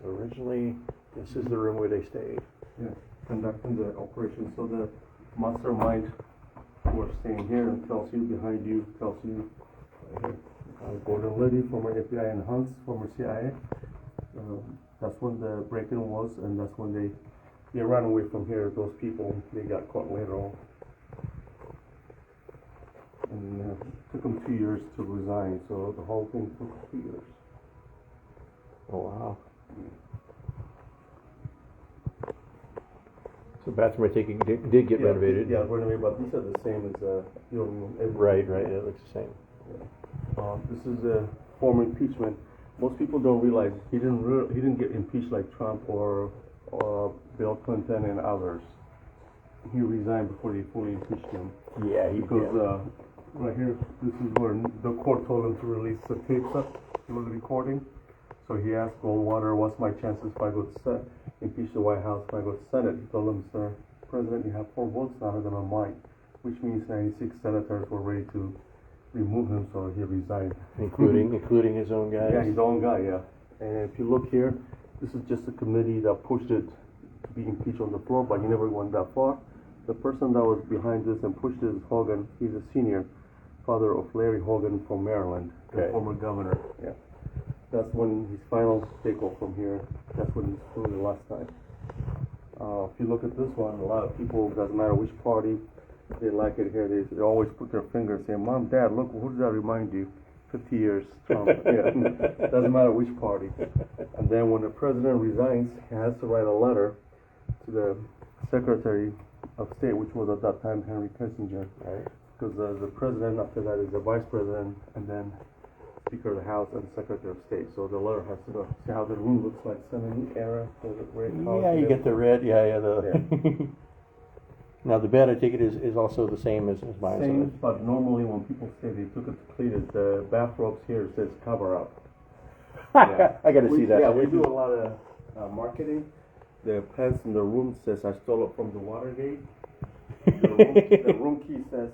So originally, this is the room where they stayed. Yeah, conducting the operation. So the mastermind who are staying here and tells you behind you, tells you Gordon Liddy, former FBI, and Hunts, former CIA. That's when the break-in was, and that's when they ran away from here. Those people, they got caught later on. And it took them 2 years to resign, so the whole thing took 2 years. Oh, wow. So bathroom, I take it, did get renovated. Yeah, renovated, but these are the same as Right, it looks the same. Yeah. This is a former impeachment. Most people don't realize he didn't get impeached like Trump or Bill Clinton and others. He resigned before they fully impeached him. Yeah, he because right here, this is where the court told him to release the tapes up. He was recording. So he asked Goldwater, "What's my chances if I go to impeach the White House if I go to Senate?" He told him, "Sir President, you have 4 votes, none of them are mine," which means 96 senators were ready to remove him, so he resigned. Including his own guys? Yeah, his own guy, yeah. And if you look here, this is just a committee that pushed it to be impeached on the floor, but he never went that far. The person that was behind this and pushed it is Hogan. He's a senior, father of Larry Hogan from Maryland, the former governor. Yeah. That's when his final takeoff from here. That's when he's flew the last time. If you look at this one, a lot of people, doesn't matter which party, they like it here. They always put their finger and say, "Mom, Dad, look, who does that remind you?" 50 years, Trump. Yeah. Doesn't matter which party. And then when the president resigns, he has to write a letter to the Secretary of State, which was at that time Henry Kissinger. Right. Because the president after that is the vice president, and then Speaker of the House and Secretary of State. So the letter has to go. See how the room looks like 70s era? The red color. Yeah, you get the red. Now the bed, I take it, is also the same as mine. Same, but normally when people say they took it to clean it, the bathrobes here says cover up. Yeah. I got to see that. Yeah, we do a lot of marketing. The pants in the room says I stole it from the Watergate. The room key says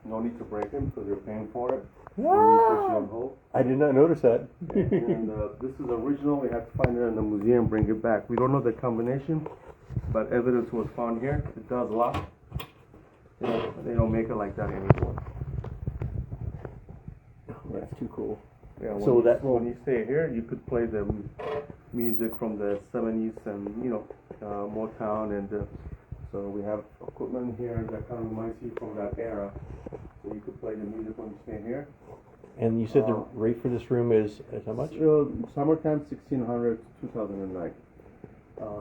no need to break in because you're paying for it. I did not notice that. And this is original. We have to find it in the museum, bring it back. We don't know the combination, but evidence was found here. It does lock. They don't make it like that anymore. That's too cool. Yeah, so when you stay here, you could play the music from the 70s and Motown, and so we have equipment here that kind of reminds you from that era. So you could play the music when you stay here. And you said the rate for this room is how much? Summertime, $1,600 to $2,009.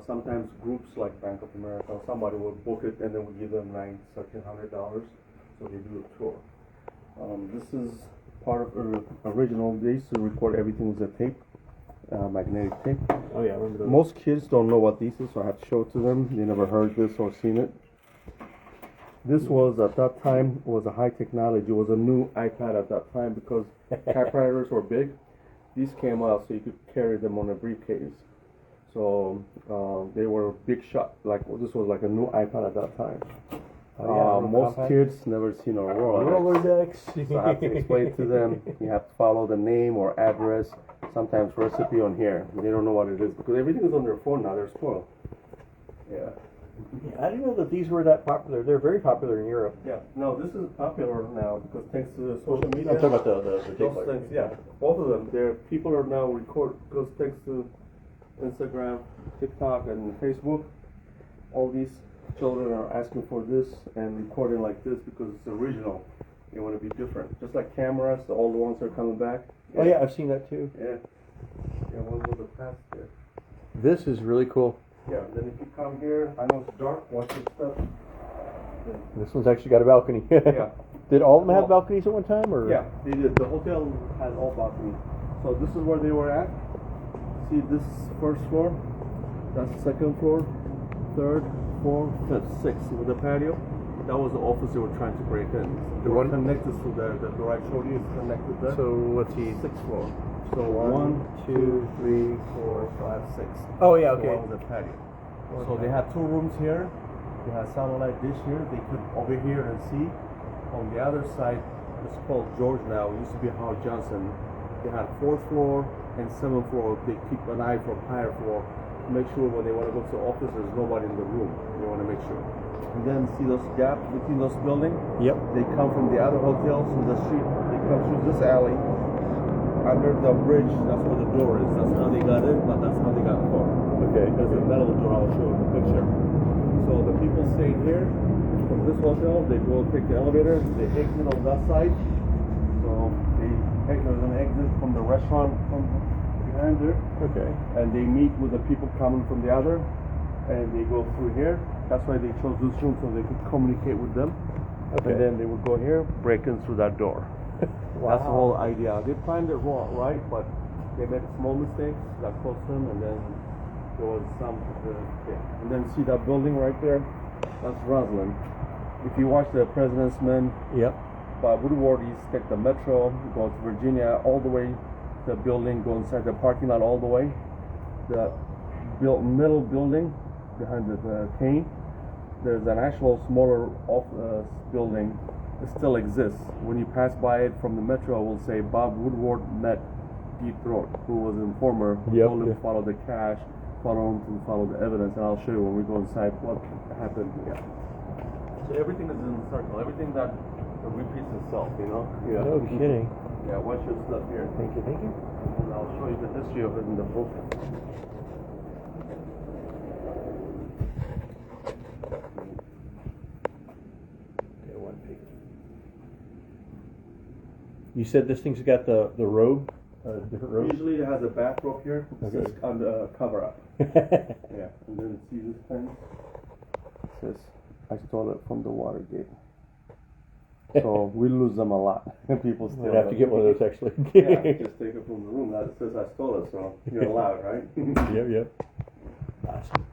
Sometimes groups like Bank of America, somebody will book it and then we give them $1,700, so they do a tour. This is part of original. They used to record everything with a tape, magnetic tape. Oh yeah, I remember those. Most kids don't know what these is, so I have to show it to them. They never heard this or seen it. This was, at that time, was a high technology. It was a new iPad at that time because typewriters were big. These came out so you could carry them on a briefcase. So they were a big shot. Like this was like a new iPad at that time. Most kids never seen a Rolodex. So I have to explain to them. You have to follow the name or address, sometimes recipe on here. They don't know what it is because everything is on their phone now. They're spoiled. Yeah. I didn't know that these were that popular. They're very popular in Europe. Yeah. No, this is popular now because thanks to the social media. I'm talking about the tape things, yeah, both of them. People are now record because thanks to Instagram, TikTok, and Facebook. All these children are asking for this and recording like this because it's original. They want to be different. Just like cameras, the old ones are coming back. Yeah. Oh yeah, I've seen that too. Yeah. Yeah, one was the past there. This is really cool. Yeah, then if you come here, I know it's dark, watch this stuff. This one's actually got a balcony. Yeah. Did all of them have balconies at one time, or? Yeah, they did. The hotel has all balconies. So this is where they were at. See this first floor? That's the second floor, third, fourth, fifth, sixth with the patio. That was the office they were trying to break in. They were connected to the door I showed you is connected there. So what's he? Sixth floor. So 1, 2, 3, 4, 5, 6. Oh yeah, okay. So one was a patio. So they had 2 rooms here. They had satellite dish here. They could over here and see. On the other side, it's called George now. It used to be Howard Johnson They had 4th floor and 7th floor. They keep an eye for higher floor to make sure when they want to go to the office, there's nobody in the room. They want to make sure. And then see those gaps between those buildings? Yep. They come from the other hotels from the street. They come through this alley under the bridge. That's where the door is. That's how they got in, but that's how they got far. Okay. There's a metal door. I'll show you the picture. So the people staying here from this hotel, they go take the elevator. They exit on that side. So there's an exit from the restaurant from behind there. Okay. And they meet with the people coming from the other, and they go through here. That's why they chose this room so they could communicate with them. Okay. And then they would go here, break in through that door. Wow. That's the whole idea. They planned it wrong, right? But they made small mistakes that cost them, and then there was some. And then see that building right there? That's Roslyn. If you watch the President's Men, Yep. by Woodward, you take the metro, go to Virginia, all the way to the building, go inside the parking lot all the way. The middle building behind the cane, there's an actual smaller building. It still exists. When you pass by it from the metro, it will say Bob Woodward met Deep Throat, who was an informer, who Yep. told him to follow the cash, follow the evidence, and I'll show you when we go inside what happened. Yeah. So everything is in a circle. Everything that repeats itself, you know? Yeah. No kidding. Yeah, watch your stuff here. Thank you, thank you. And I'll show you the history of it in the book. Okay, one page. You said this thing's got the robe, different robe? Usually it has a bathrobe here. Okay. It says on the cover up. Yeah. And then see this pen? It says, I stole it from the Watergate. So we lose them a lot. People steal We'd have to them. get one of those actually. Yeah, just take it from the room. That says I stole it, so you're allowed, right? Yep, yep. Awesome.